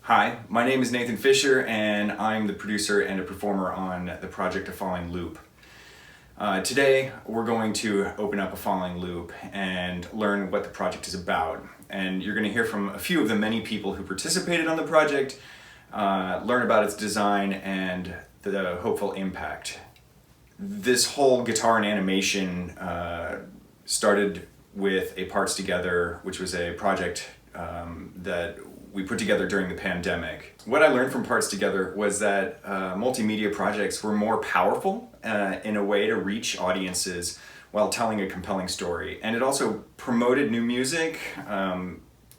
Hi, my name is Nathan Fischer, and I'm the producer and a performer on the project A Falling Loop. Today, we're going to open up A Falling Loop and learn what the project is about. And you're going to hear from a few of the many people who participated on the project, learn about its design and the hopeful impact. This whole guitar and animation started with a Parts Together, which was a project that we put together during the pandemic. What I learned from Parts Together was that multimedia projects were more powerful in a way to reach audiences while telling a compelling story. And it also promoted new music,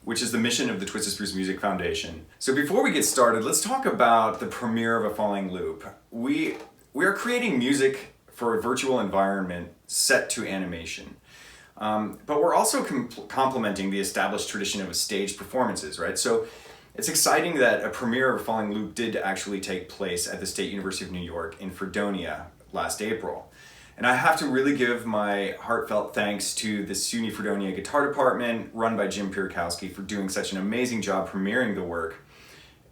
which is the mission of the Twisted Spruce Music Foundation. So before we get started, let's talk about the premiere of A Falling Loop. We are creating music for a virtual environment set to animation. But we're also complementing the established tradition of stage performances, right? So it's exciting that a premiere of Falling Loop did actually take place at the State University of New York in Fredonia last April. And I have to really give my heartfelt thanks to the SUNY Fredonia Guitar Department, run by Jim Piorkowski, for doing such an amazing job premiering the work.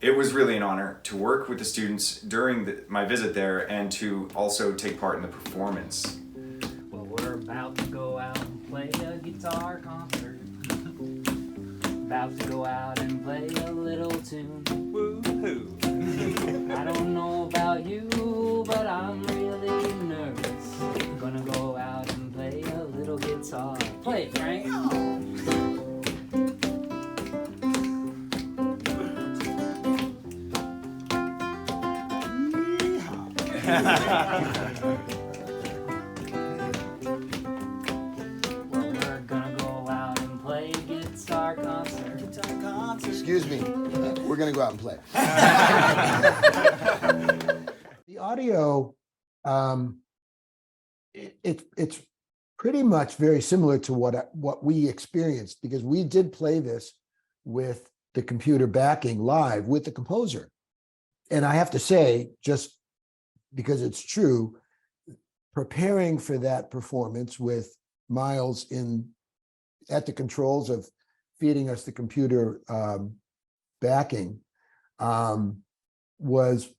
It was really an honor to work with the students during my visit there and to also take part in the performance. Well, we're about to go out and play a guitar concert. About to go out and play a little tune. Woo-hoo! I don't know about you, but I'm really nervous. Gonna go out and play a little guitar. Play it, Frank. Excuse me, we're gonna go out and play. The audio, it's pretty much very similar to what we experienced, because we did play this with the computer backing live with the composer. And I have to say, just because it's true, preparing for that performance with Miles at the controls of feeding us the computer backing was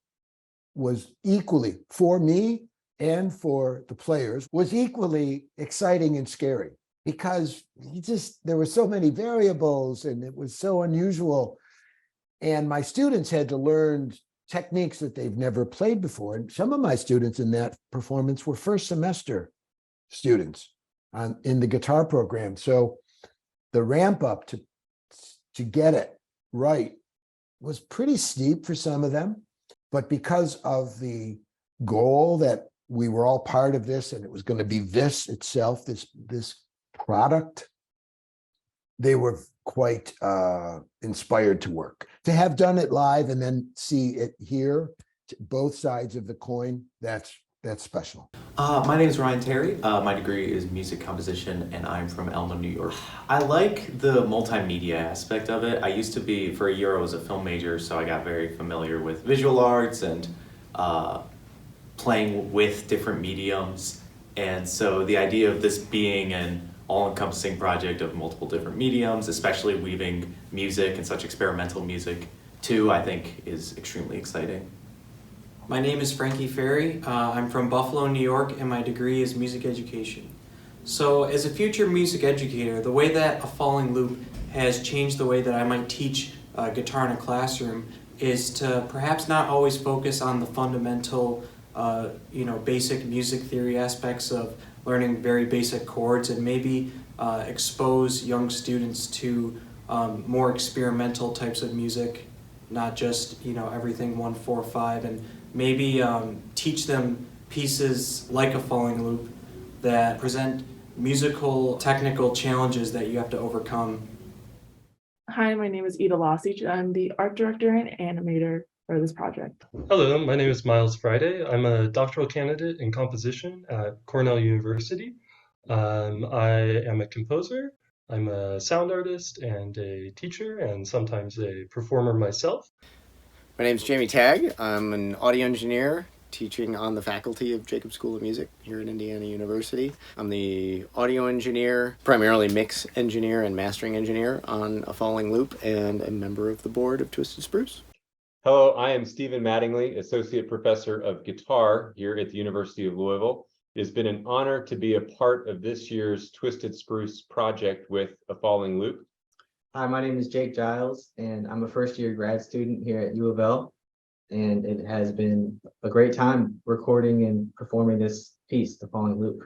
equally, for me and for the players, was equally exciting and scary, because there were so many variables and it was so unusual. And my students had to learn techniques that they've never played before. And some of my students in that performance were first semester students in the guitar program. So the ramp up to get it right was pretty steep for some of them, but because of the goal that we were all part of this and it was going to be this itself, this product, they were quite inspired to work. To have done it live and then see it here, both sides of the coin, that's special. My name is Ryan Terry. My degree is music composition, and I'm from Elmo, New York. I like the multimedia aspect of it. I used to be, for a year, I was a film major, so I got very familiar with visual arts and playing with different mediums. And so the idea of this being an all-encompassing project of multiple different mediums, especially weaving music and such experimental music too, I think is extremely exciting. My name is Frankie Ferry. I'm from Buffalo, New York, and my degree is music education. So as a future music educator, the way that A Falling Loop has changed the way that I might teach guitar in a classroom is to perhaps not always focus on the fundamental, basic music theory aspects of learning very basic chords, and maybe expose young students to more experimental types of music, not just everything 1-4-5, and maybe teach them pieces like A Falling Loop that present musical technical challenges that you have to overcome. Hi, my name is Lasic. I'm the art director and animator for this project. Hello, my name is Miles Friday. I'm a doctoral candidate in composition at Cornell University. I am a composer, I'm a sound artist and a teacher, and sometimes a performer myself. My name's Jamie Tagg. I'm an audio engineer teaching on the faculty of Jacob School of Music here at Indiana University. I'm the audio engineer, primarily mix engineer and mastering engineer on A Falling Loop, and a member of the board of Twisted Spruce. Hello, I am Stephen Mattingly, Associate Professor of Guitar here at the University of Louisville. It has been an honor to be a part of this year's Twisted Spruce project with A Falling Loop. Hi, my name is Jake Giles, and I'm a first-year grad student here at U of L. And it has been a great time recording and performing this piece, The Falling Loop.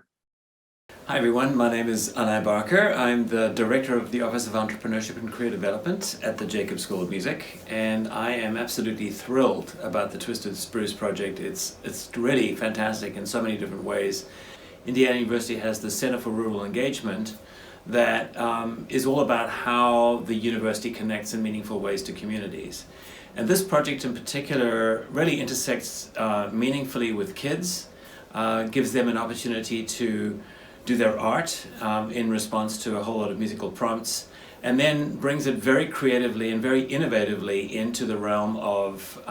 Hi everyone, my name is Anai Barker. I'm the Director of the Office of Entrepreneurship and Career Development at the Jacob School of Music, and I am absolutely thrilled about the Twisted Spruce project. It's really fantastic in so many different ways. Indiana University has the Center for Rural Engagement that is all about how the university connects in meaningful ways to communities. And this project in particular really intersects meaningfully with kids, gives them an opportunity to do their art in response to a whole lot of musical prompts, and then brings it very creatively and very innovatively into the realm of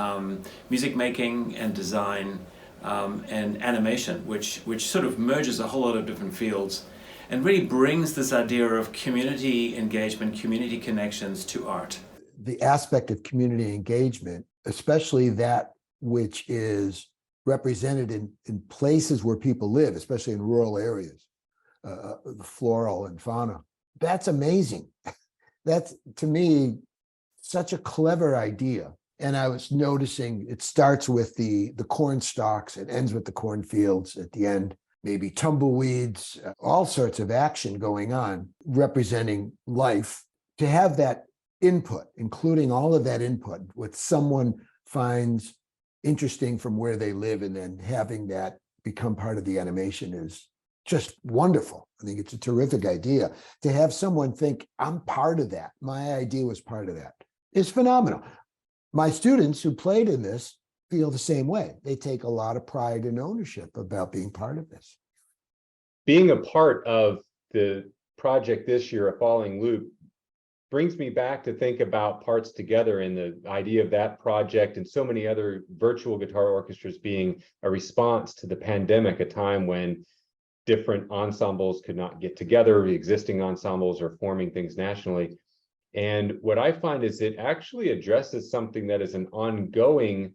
music making and design and animation, which sort of merges a whole lot of different fields and really brings this idea of community engagement, community connections to art. The aspect of community engagement, especially that which is represented in places where people live, especially in rural areas, the floral and fauna, that's amazing. That's, to me, such a clever idea. And I was noticing it starts with the corn stalks, it ends with the cornfields at the end, maybe tumbleweeds, all sorts of action going on, representing life. To have that input, including all of that input, what someone finds interesting from where they live, and then having that become part of the animation is just wonderful. I think it's a terrific idea. To have someone think, I'm part of that, my idea was part of that, is phenomenal. My students who played in this feel the same way. They take a lot of pride and ownership about being part of this. Being a part of the project this year, A Falling Loop, brings me back to think about Parts Together and the idea of that project and so many other virtual guitar orchestras being a response to the pandemic, a time when different ensembles could not get together, existing ensembles are forming things nationally. And what I find is it actually addresses something that is an ongoing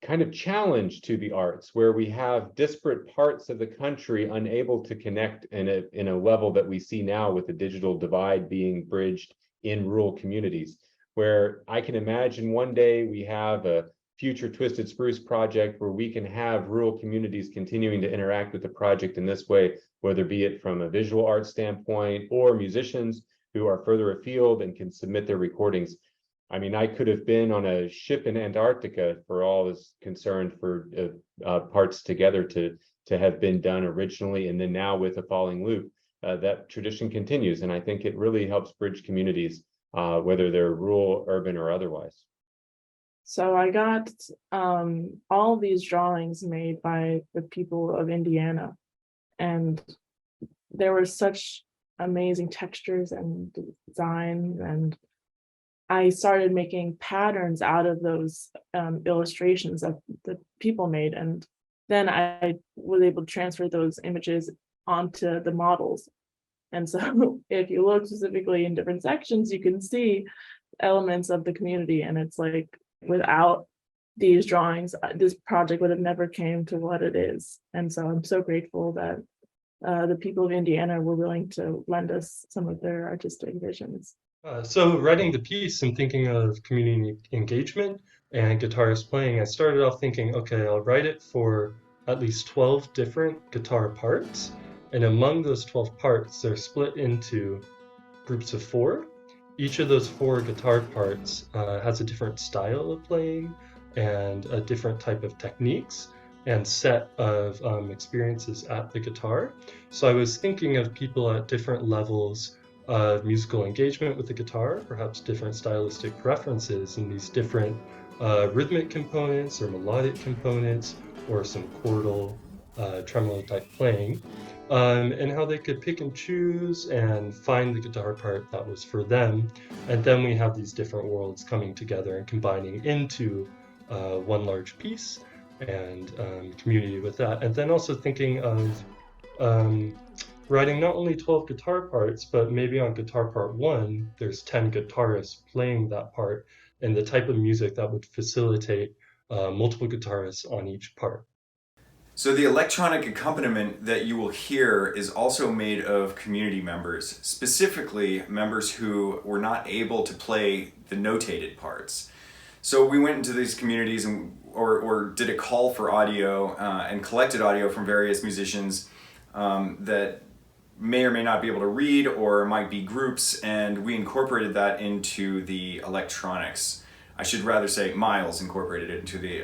kind of challenge to the arts, where we have disparate parts of the country unable to connect in a level that we see now, with the digital divide being bridged in rural communities, where I can imagine one day we have a future Twisted Spruce project where we can have rural communities continuing to interact with the project in this way, whether be it from a visual art standpoint or musicians who are further afield and can submit their recordings. I mean, I could have been on a ship in Antarctica, for all is concerned, for Parts Together to have been done originally, and then now with A Falling Loop, that tradition continues, and I think it really helps bridge communities, whether they're rural, urban, or otherwise. So I got all these drawings made by the people of Indiana, and there were such amazing textures and designs, and I started making patterns out of those illustrations that the people made, and then I was able to transfer those images onto the models. And so if you look specifically in different sections, you can see elements of the community, and it's like, without these drawings, this project would have never came to what it is. And so I'm so grateful that the people of Indiana were willing to lend us some of their artistic visions. So writing the piece and thinking of community engagement and guitarists playing, I started off thinking, okay, I'll write it for at least 12 different guitar parts. And among those 12 parts, they're split into groups of 4. Each of those 4 guitar parts has a different style of playing and a different type of techniques and set of experiences at the guitar. So I was thinking of people at different levels of musical engagement with the guitar, perhaps different stylistic preferences in these different rhythmic components or melodic components, or some chordal tremolo type playing, and how they could pick and choose and find the guitar part that was for them. And then we have these different worlds coming together and combining into one large piece. and community with that. And then also thinking of writing not only 12 guitar parts, but maybe on guitar part 1, there's 10 guitarists playing that part, and the type of music that would facilitate multiple guitarists on each part. So the electronic accompaniment that you will hear is also made of community members, specifically members who were not able to play the notated parts. So we went into these communities or did a call for audio and collected audio from various musicians that may or may not be able to read or might be groups, and we incorporated that into the electronics. I should rather say Miles incorporated it into the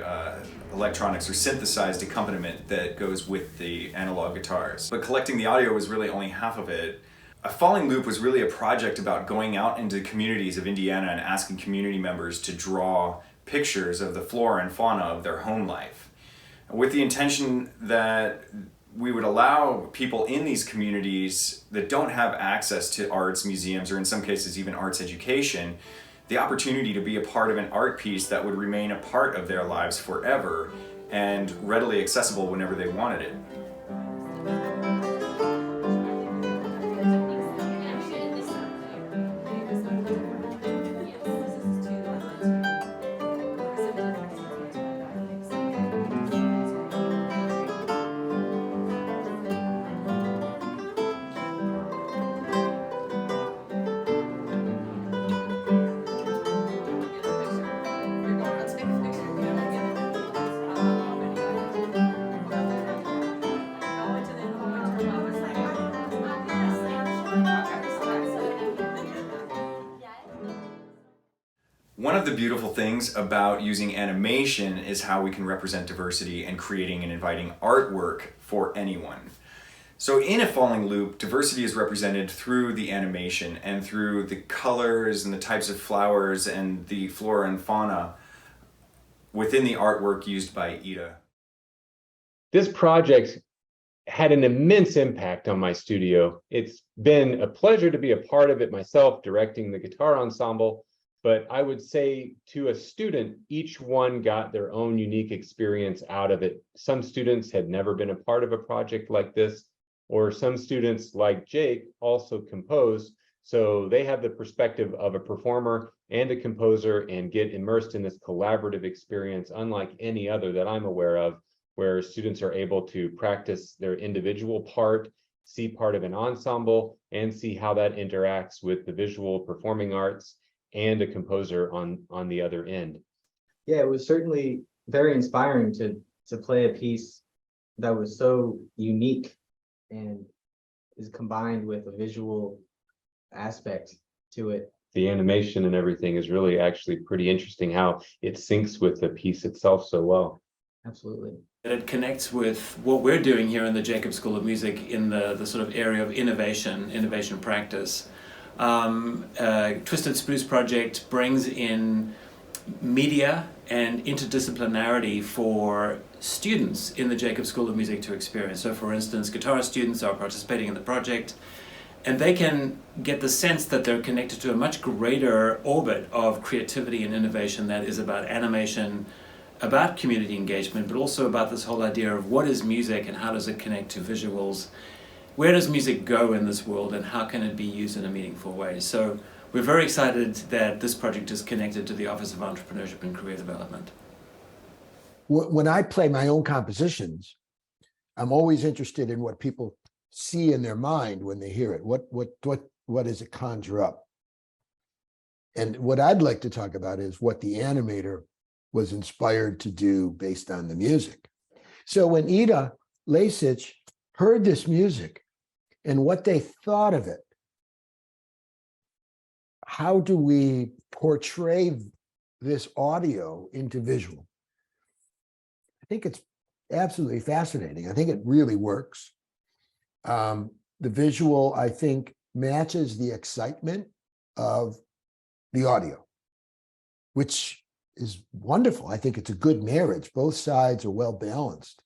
electronics or synthesized accompaniment that goes with the analog guitars. But collecting the audio was really only half of it. A Falling Loop was really a project about going out into communities of Indiana and asking community members to draw pictures of the flora and fauna of their home life, with the intention that we would allow people in these communities that don't have access to arts, museums, or in some cases even arts education, the opportunity to be a part of an art piece that would remain a part of their lives forever and readily accessible whenever they wanted it. One of the beautiful things about using animation is how we can represent diversity and creating and inviting artwork for anyone. So in A Falling Loop, diversity is represented through the animation and through the colors and the types of flowers and the flora and fauna within the artwork used by Ida. This project had an immense impact on my studio. It's been a pleasure to be a part of it myself, directing the guitar ensemble. But I would say to a student, each one got their own unique experience out of it. Some students had never been a part of a project like this, or some students like Jake also compose. So they have the perspective of a performer and a composer and get immersed in this collaborative experience, unlike any other that I'm aware of, where students are able to practice their individual part, see part of an ensemble, and see how that interacts with the visual performing arts and a composer on the other end. Yeah, it was certainly very inspiring to play a piece that was so unique and is combined with a visual aspect to it. The animation and everything is really actually pretty interesting how it syncs with the piece itself so well. Absolutely. It connects with what we're doing here in the Jacob School of Music in the sort of area of innovation practice. Twisted Spruce Project brings in media and interdisciplinarity for students in the Jacob School of Music to experience. So for instance, guitar students are participating in the project, and they can get the sense that they're connected to a much greater orbit of creativity and innovation that is about animation, about community engagement, but also about this whole idea of what is music and how does it connect to visuals. Where does music go in this world and how can it be used in a meaningful way? So we're very excited that this project is connected to the Office of Entrepreneurship and Career Development. When I play my own compositions, I'm always interested in what people see in their mind when they hear it. What does it conjure up? And what I'd like to talk about is what the animator was inspired to do based on the music. So when Ida Lasic heard this music and what they thought of it, how do we portray this audio into visual? I think it's absolutely fascinating. I think it really works. The visual, I think, matches the excitement of the audio, which is wonderful. I think it's a good marriage. Both sides are well balanced.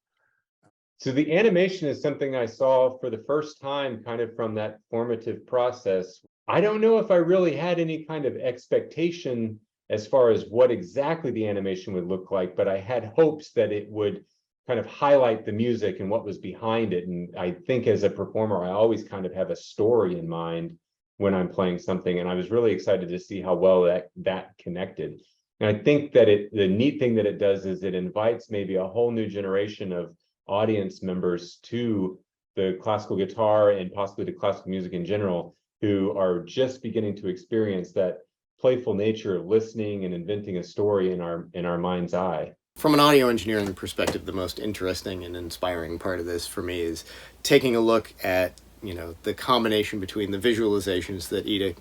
So the animation is something I saw for the first time kind of from that formative process. I don't know if I really had any kind of expectation as far as what exactly the animation would look like, but I had hopes that it would kind of highlight the music and what was behind it. And I think as a performer, I always kind of have a story in mind when I'm playing something. And I was really excited to see how well that connected. And I think that the neat thing that it does is it invites maybe a whole new generation of audience members to the classical guitar and possibly to classical music in general, who are just beginning to experience that playful nature of listening and inventing a story in our mind's eye. From an audio engineering perspective, the most interesting and inspiring part of this for me is taking a look at, you know, the combination between the visualizations that Ida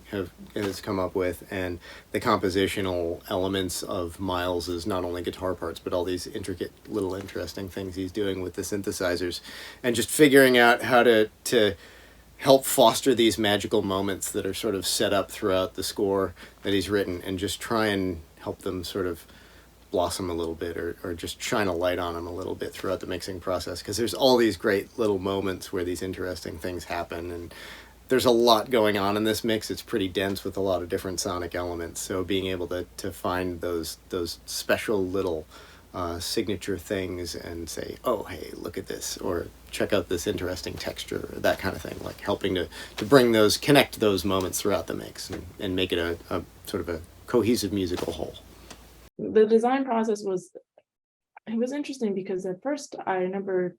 has come up with and the compositional elements of Miles's not only guitar parts but all these intricate little interesting things he's doing with the synthesizers, and just figuring out how to help foster these magical moments that are sort of set up throughout the score that he's written, and just try and help them sort of blossom a little bit, or just shine a light on them a little bit throughout the mixing process, because there's all these great little moments where these interesting things happen, and there's a lot going on in this mix. It's pretty dense with a lot of different sonic elements, so being able to find those special little signature things and say, oh, hey, look at this, or check out this interesting texture, or that kind of thing, like helping to bring those, connect those moments throughout the mix and make it a sort of a cohesive musical whole. The design process was interesting because at first I remember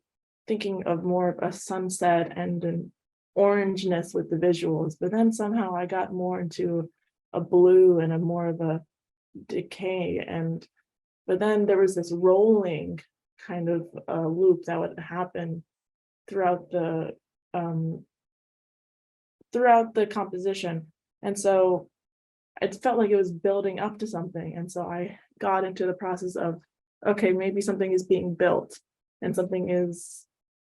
thinking of more of a sunset and an orangeness with the visuals, but then somehow I got more into a blue and a more of a decay, but then there was this rolling kind of loop that would happen throughout the composition, and so it felt like it was building up to something. And so I got into the process of, okay, maybe something is being built and something is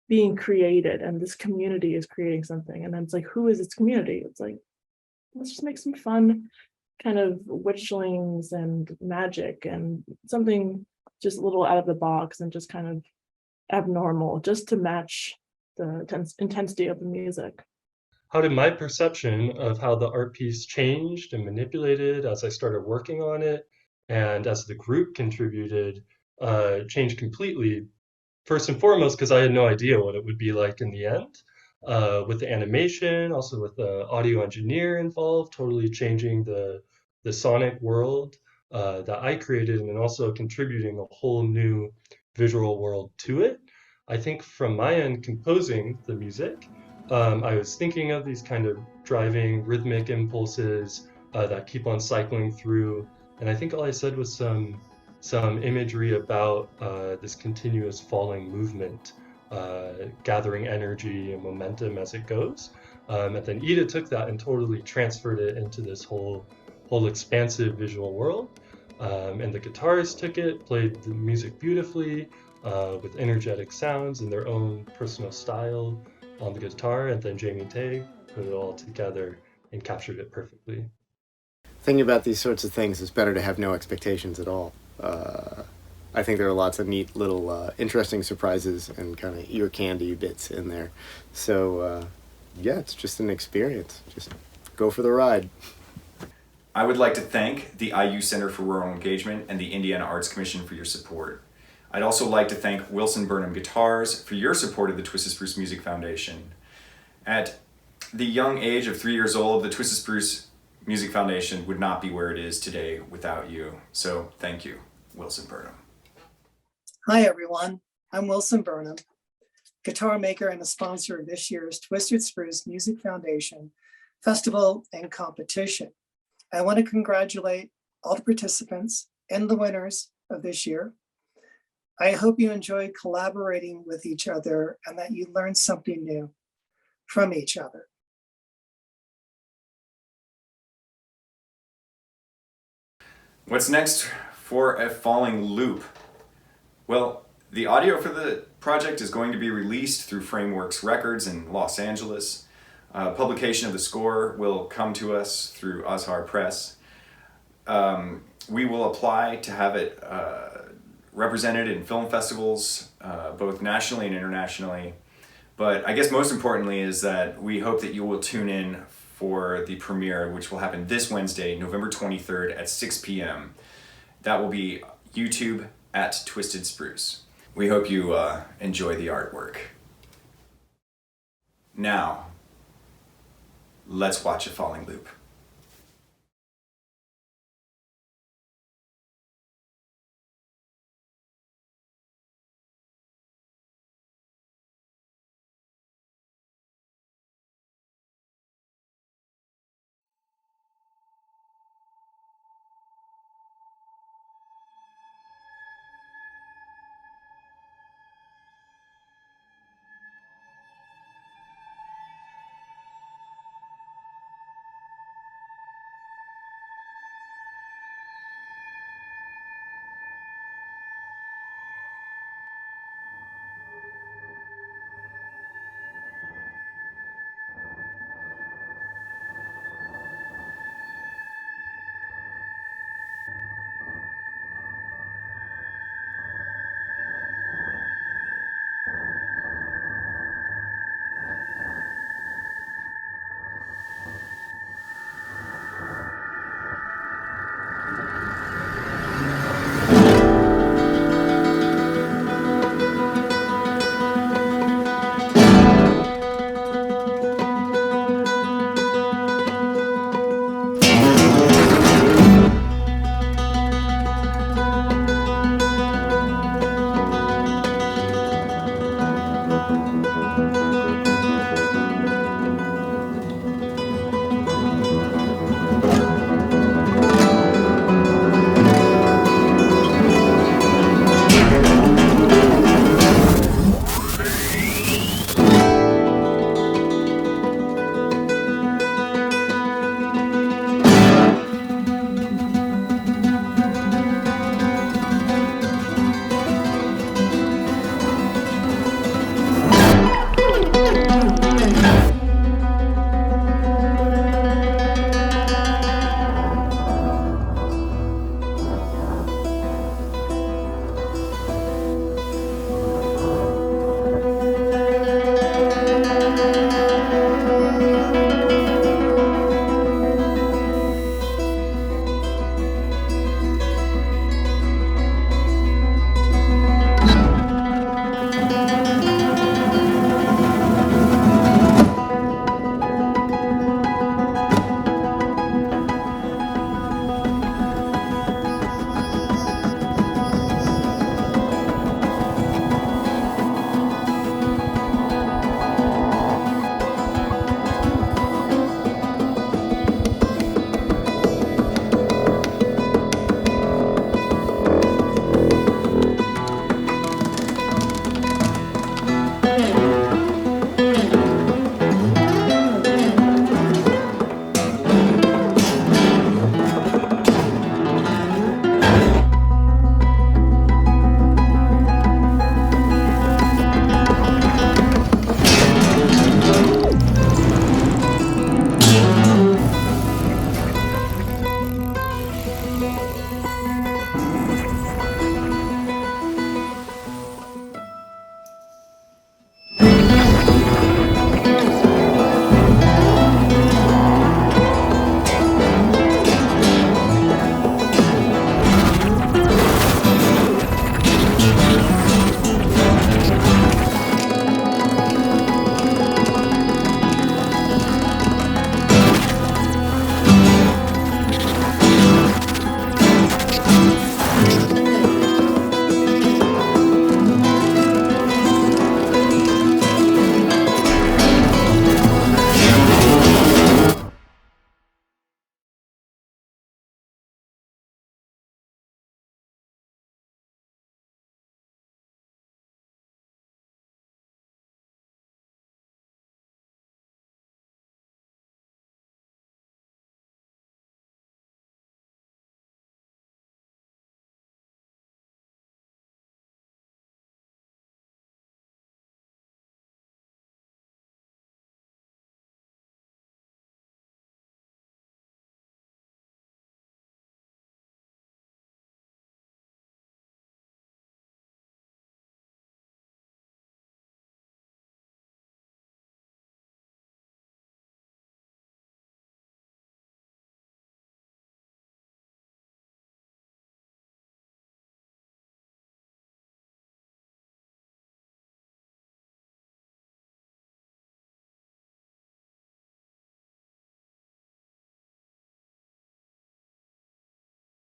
being created, and this community is creating something. And then it's like, who is its community? It's like, let's just make some fun kind of witchlings and magic and something just a little out of the box and just kind of abnormal, just to match the intensity of the music. How did my perception of how the art piece changed and manipulated as I started working on it, and as the group contributed, changed completely? First and foremost, because I had no idea what it would be like in the end, with the animation, also with the audio engineer involved, totally changing the sonic world that I created, and then also contributing a whole new visual world to it. I think from my end, composing the music, I was thinking of these kind of driving rhythmic impulses that keep on cycling through, and I think all I said was some imagery about this continuous falling movement, gathering energy and momentum as it goes. And then Ida took that and totally transferred it into this whole expansive visual world. And the guitarists took it, played the music beautifully with energetic sounds and their own personal style on the guitar, and then Jamie Tagg put it all together and captured it perfectly. Thinking about these sorts of things, it's better to have no expectations at all. I think there are lots of neat little interesting surprises and kind of ear candy bits in there. So yeah, it's just an experience. Just go for the ride. I would like to thank the IU Center for Rural Engagement and the Indiana Arts Commission for your support. I'd also like to thank Wilson Burnham Guitars for your support of the Twisted Spruce Music Foundation. At the young age of 3 years old, the Twisted Spruce Music Foundation would not be where it is today without you. So thank you, Wilson Burnham. Hi everyone, I'm Wilson Burnham, guitar maker and a sponsor of this year's Twisted Spruce Music Foundation Festival and Competition. I want to congratulate all the participants and the winners of this year. I hope you enjoyed collaborating with each other and that you learned something new from each other. What's next for A Falling Loop? Well, the audio for the project is going to be released through Frameworks Records in Los Angeles. Publication of the score will come to us through Azhar Press. We will apply to have it represented in film festivals, both nationally and internationally. But I guess most importantly is that we hope that you will tune in for the premiere, which will happen this Wednesday, November 23rd at 6 p.m. That will be YouTube at Twisted Spruce. We hope you enjoy the artwork. Now, let's watch a falling loop.